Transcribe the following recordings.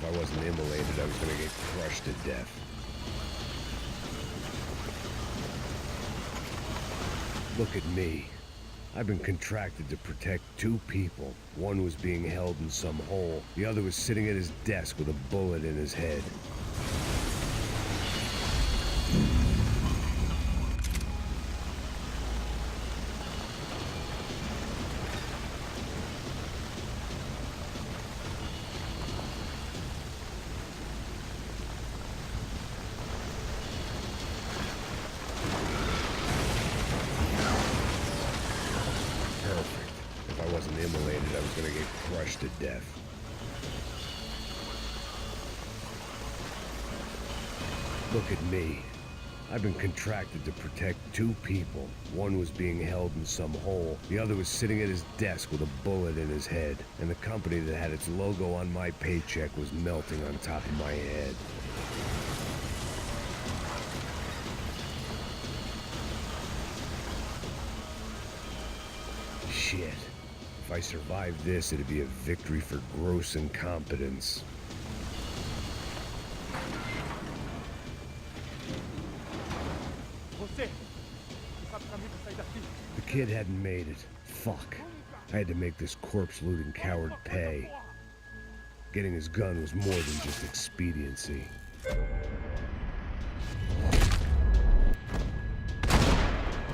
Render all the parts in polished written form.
I wasn't immolated, I was gonna get crushed to death. Look at me. I've been contracted to protect two people. One was being held in some hole. The other was sitting at his desk with a bullet in his head. If I wasn't immolated, I was gonna get crushed to death. Look at me. I've been contracted to protect two people. One was being held in some hole. The other was sitting at his desk with a bullet in his head. And the company that had its logo on my paycheck was melting on top of my head. Shit. If I survived this, it'd be a victory for gross incompetence. The kid hadn't made it. Fuck. I had to make this corpse-looting coward pay. Getting his gun was more than just expediency.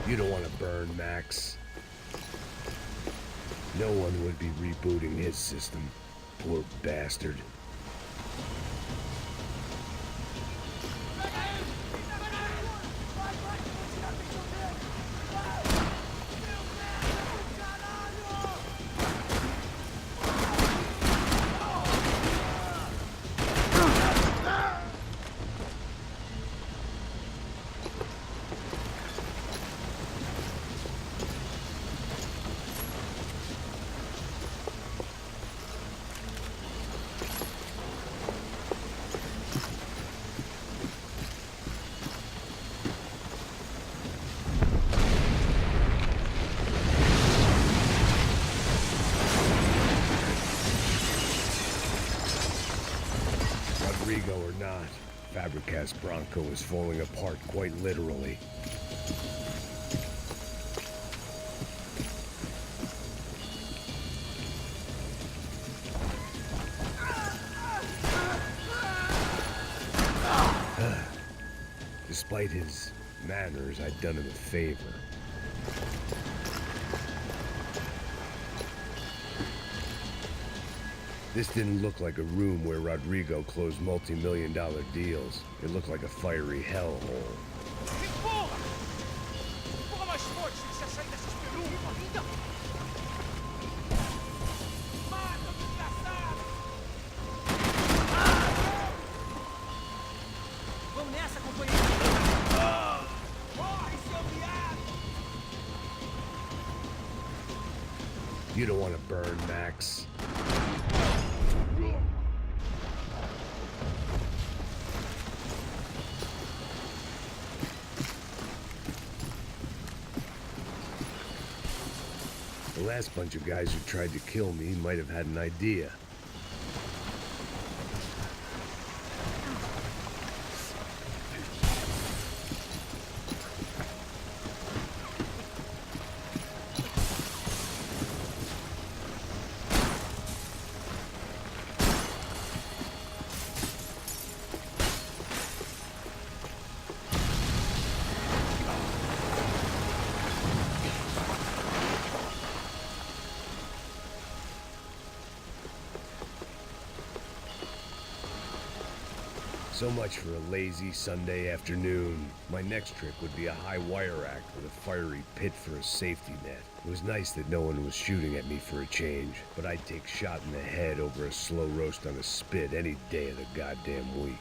You don't want to burn, Max. No one would be rebooting his system. Poor bastard. Or not, Fabricas Bronco is falling apart quite literally. Despite his manners, I'd done him a favor. This didn't look like a room where Rodrigo closed multi-million-dollar deals. It looked like a fiery hellhole. You don't want to burn, Max. The last bunch of guys who tried to kill me might have had an idea. So much for a lazy Sunday afternoon. My next trick would be a high wire act with a fiery pit for a safety net. It was nice that no one was shooting at me for a change, but I'd take shot in the head over a slow roast on a spit any day of the goddamn week.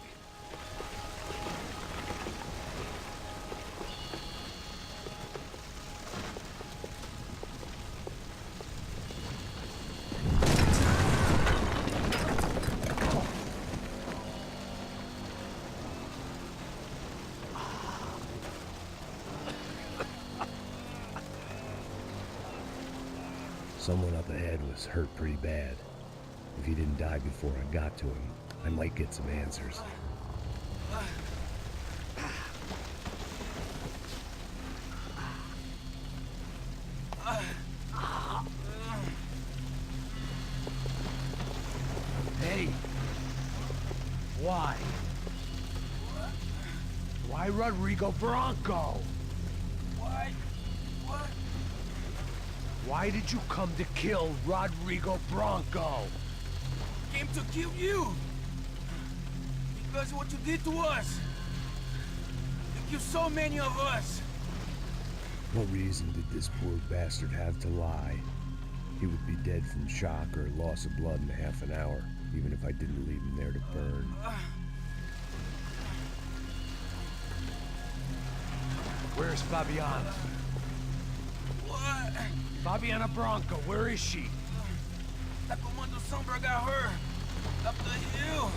Someone up ahead was hurt pretty bad. If he didn't die before I got to him, I might get some answers. Hey! Why? Why Rodrigo Bronco? Why? What? Why did you come to kill Rodrigo Bronco? Came to kill you! Because of what you did to us! You killed so many of us! What reason did this poor bastard have to lie? He would be dead from shock or loss of blood in half an hour, even if I didn't leave him there to burn. Where's Fabiana? What? Fabiana Bronco, where is she? That Comando Sombra got her! Up the hill!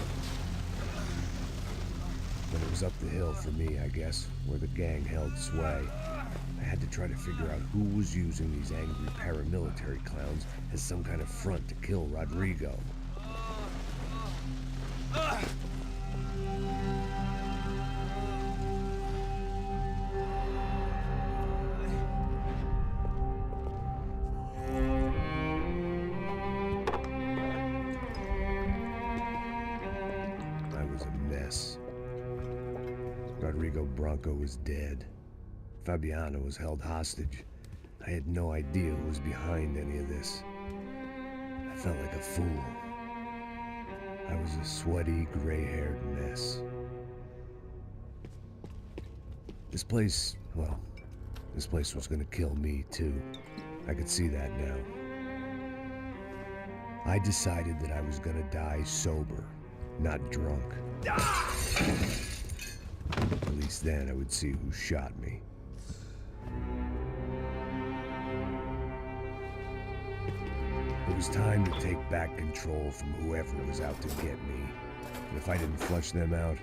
But it was up the hill for me, I guess, where the gang held sway. I had to try to figure out who was using these angry paramilitary clowns as some kind of front to kill Rodrigo. I was a mess. Rodrigo Bronco was dead. Fabiana was held hostage. I had no idea who was behind any of this. I felt like a fool. I was a sweaty, gray-haired mess. This place was gonna kill me too. I could see that now. I decided that I was gonna die sober, not drunk. At least then I would see who shot me. It was time to take back control from whoever was out to get me. And if I didn't flush them out,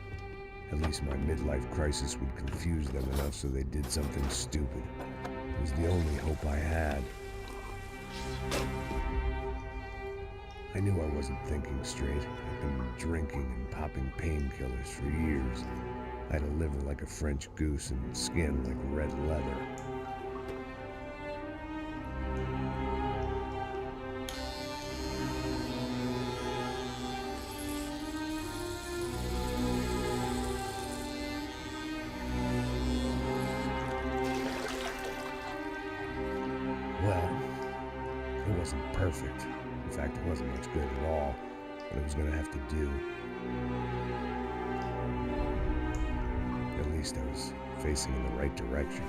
at least my midlife crisis would confuse them enough so they did something stupid. It was the only hope I had. I knew I wasn't thinking straight. I'd been drinking and popping painkillers for years. I had a liver like a French goose and skin like red leather. Well, it wasn't perfect. In fact, it wasn't much good at all, but it was gonna have to do. At least I was facing in the right direction.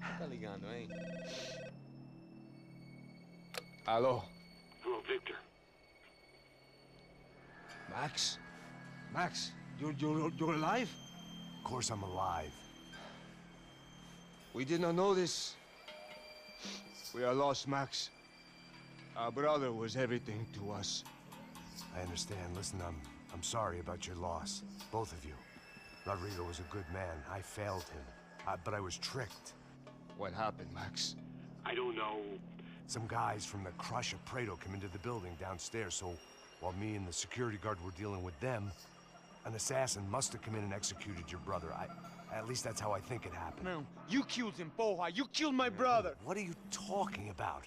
Tá ligando, hein? Alô? Hello, Victor. Max? Max, you're alive? Of course I'm alive. We did not know this. We are lost, Max. Our brother was everything to us. I understand. Listen, I'm sorry about your loss. Both of you. Rodrigo was a good man. I failed him. But I was tricked. What happened, Max? I don't know. Some guys from the Crush of Prado came into the building downstairs, so while me and the security guard were dealing with them, an assassin must have come in and executed your brother. At least that's how I think it happened. Man, you killed him, Poja. You killed my brother. What are you talking about?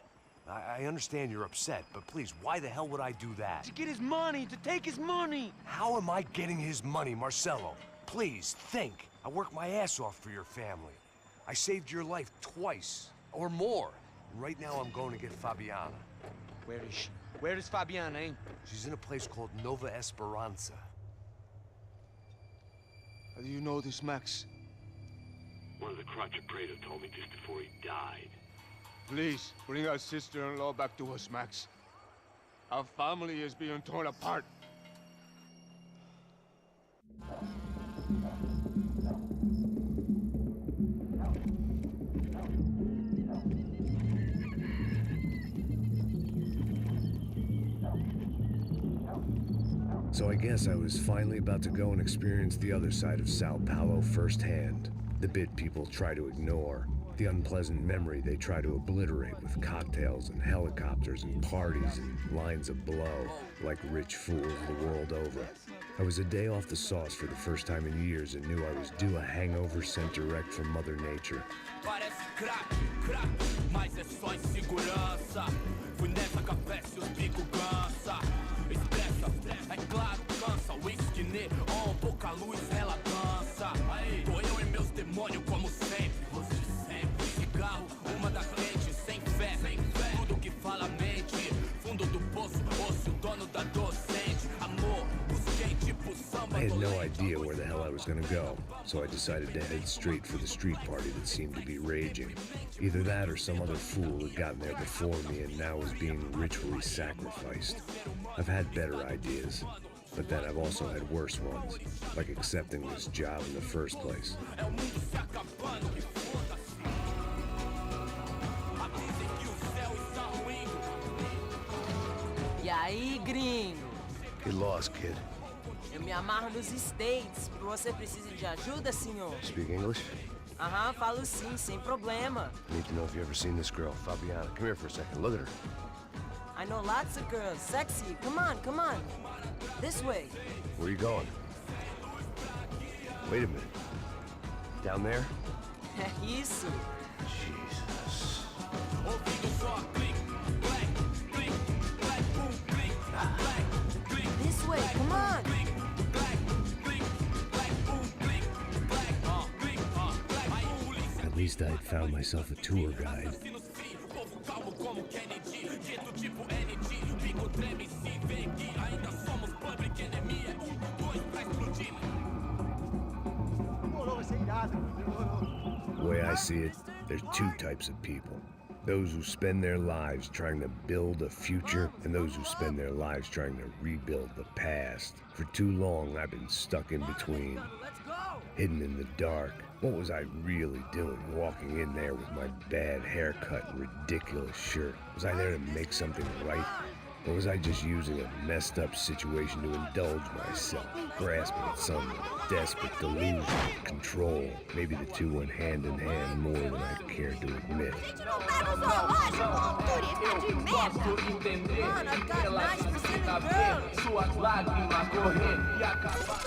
I understand you're upset, but please, why the hell would I do that? To get his money, to take his money. How am I getting his money, Marcelo? Please, think. I worked my ass off for your family. I saved your life twice, or more. And right now I'm going to get Fabiana. Where is she? Where is Fabiana, eh? She's in a place called Nova Esperanza. How do you know this, Max? One of the Crotch of Prado told me just before he died. Please, bring our sister-in-law back to us, Max. Our family is being torn apart. So I guess I was finally about to go and experience the other side of Sao Paulo firsthand. The bit people try to ignore. The unpleasant memory they try to obliterate with cocktails and helicopters and parties and lines of blow, like rich fools the world over. I was a day off the sauce for the first time in years and knew I was due a hangover sent direct from Mother Nature. Parece crack, mas é só insegurança. Fui nessa café se os bico cansa. Expressa, é claro, cansa. Whisky neon, pouca luz, ela dança. Tô eu e meus demônios como sempre. Você sempre. Cigarro, uma da frente, sem fé. Tudo que fala mente. Fundo do poço, osso, dono da docente. Amor, busquei tipo samba. I had no idea where the hell I was gonna go, so I decided to head straight for the street party that seemed to be raging. Either that or some other fool had gotten there before me and now was being ritually sacrificed. I've had better ideas, but then I've also had worse ones, like accepting this job in the first place. E aí, gringo? Get lost, kid. Eu me amarro nos States. Você precisa de ajuda, senhor? Speak English? Aham, falo sim, sem problema. I need to know if you've ever seen this girl, Fabiana. Come here for a second. Look at her. I know lots of girls. Sexy. Come on. This way. Where are you going? Wait a minute. Down there? É isso. Jesus. This way, come on. At least I'd found myself a tour guide. The way I see it, there's two types of people. Those who spend their lives trying to build a future, and those who spend their lives trying to rebuild the past. For too long, I've been stuck in between, hidden in the dark. What was I really doing walking in there with my bad haircut and ridiculous shirt? Was I there to make something right? Or was I just using a messed up situation to indulge myself, grasping at some desperate delusion of control? Maybe the two went hand in hand more than I cared to admit. Suas lágrimas correr e acabar.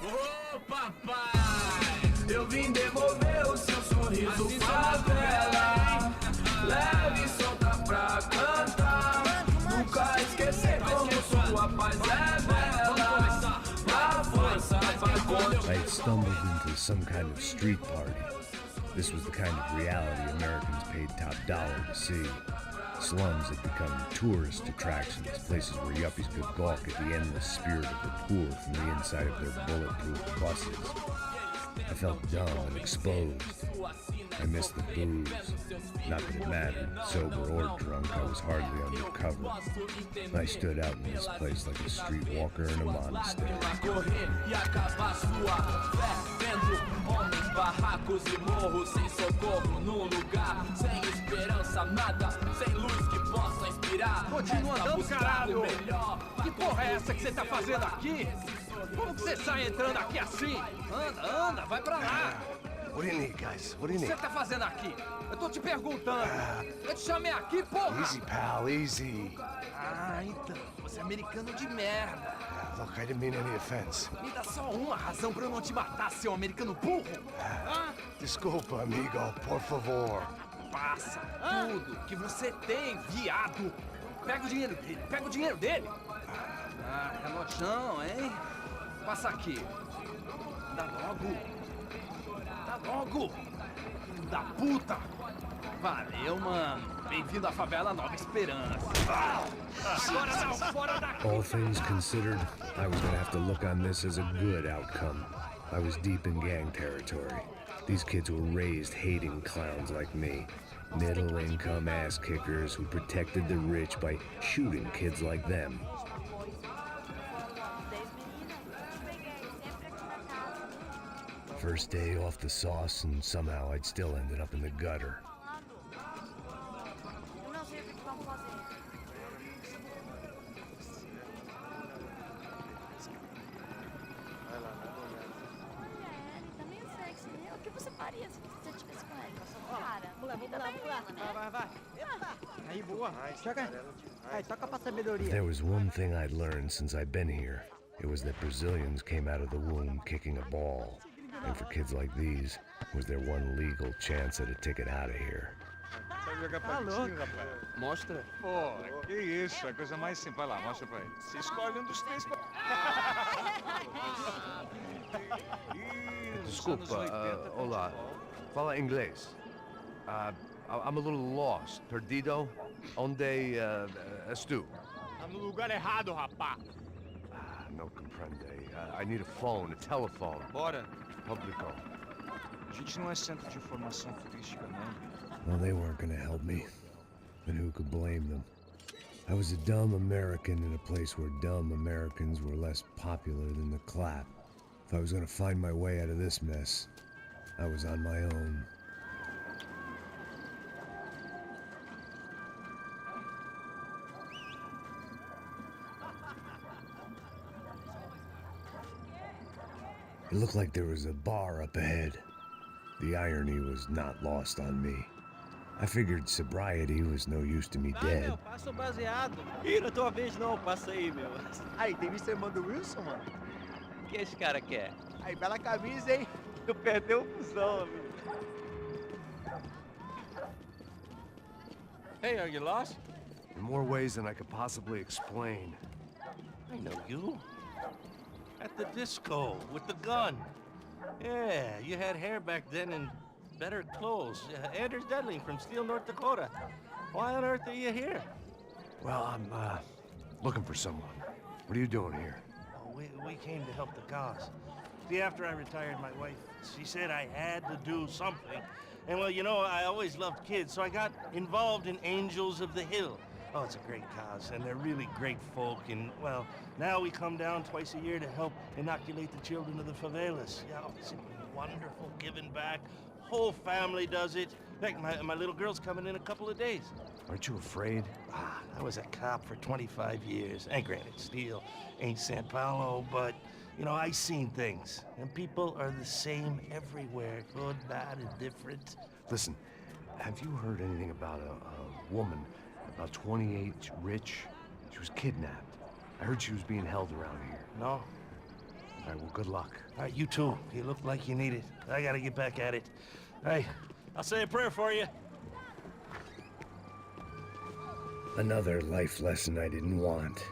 Ô papai, eu vim devolver o seu sorriso favela. Leve e solta pra cantar. Nunca esquecer como sua paz é bela. A força vai contra. I had stumbled into some kind of street party. This was the kind of reality Americans paid top dollar to see. Slums had become tourist attractions, places where yuppies could balk at the endless spirit of the poor from the inside of their bulletproof buses. I felt dumb and exposed. I missed the booze. Not that it mattered, sober or drunk, I was hardly undercover. I stood out in this place like a streetwalker in a monastery. Barracos e morros sem socorro num lugar sem esperança, nada, sem luz que possa inspirar. Continua andando, caralho! Que porra é essa que você tá fazendo aqui? Como que você sai entrando aqui assim? Anda, vai pra lá! What do you need, guys? What do you O que need? você tá fazendo aqui? Eu tô te perguntando. Eu te chamei aqui, porra! Easy, pal, easy. Ah, então, você é americano de merda. Look, I didn't mean any offense. Me dá só uma razão pra eu não te matar, seu americano burro. Desculpa, amigo, por favor. Passa tudo que você tem, viado. Pega o dinheiro dele. Ah, relojão, hein? Passa aqui. Dá logo. Filho da puta. Valeu, mano. Bem-vindo à favela Nova Esperança. Agora não, fora daqui. All things considered, I was gonna have to look on this as a good outcome. I was deep in gang territory. These kids were raised hating clowns like me. Middle-income ass-kickers who protected the rich by shooting kids like them. First day off the sauce, and somehow I'd still ended up in the gutter. Vem também. Vai. Aí, boa. Joga. Aí, toca pra sabedoria. If there was one thing I'd learned since I'd been here, it was that Brazilians came out of the womb kicking a ball. And for kids like these, was their one legal chance at a ticket out of here. Sabe jogar patinho, rapaz? Mostra. Pô, que isso, é a coisa mais simples. Vai lá, mostra pra ele. Você escolhe um dos três. Desculpa, olá. Fala inglês. I'm a little lost. Perdido? Onde estou? Tá no lugar errado, rapá. No comprende. I need a phone, a telephone. Bora. Publico. A gente não é centro de informação turística, não. Well, they weren't gonna help me. And who could blame them? I was a dumb American in a place where dumb Americans were less popular than the clap. If I was gonna find my way out of this mess, I was on my own. It looked like there was a bar up ahead. The irony was not lost on me. I figured sobriety was no use to me dead. Meu, passa o baseado. Ih, não é tua vez não, passa aí, meu. Aí, tem visto a irmã do Wilson, mano? O que esse cara quer? Aí, bela camisa, hein? Tu perdeu o fusão, amigo. Hey, are you lost? In more ways than I could possibly explain. I know you. At the disco, with the gun. Yeah, you had hair back then and better clothes. Anders Dudley from Steele, North Dakota. Why on earth are you here? Well, I'm, looking for someone. What are you doing here? Oh, we came to help the cause. See, after I retired, my wife, she said I had to do something. And well, you know, I always loved kids, so I got involved in Angels of the Hill. Oh, it's a great cause, and they're really great folk, and, well, now we come down twice a year to help inoculate the children of the favelas. Yeah, oh, it's wonderful giving back. Whole family does it. In fact, my little girl's coming in a couple of days. Aren't you afraid? I was a cop for 25 years, and granted, Steele ain't San Paulo, but, you know, I seen things, and people are the same everywhere, good, bad, and different. Listen, have you heard anything about a woman, about 28, rich? She was kidnapped. I heard she was being held around here. No? All right, well, good luck. All right, you too. You look like you need it. I gotta get back at it. Hey, I'll say a prayer for you. Another life lesson I didn't want.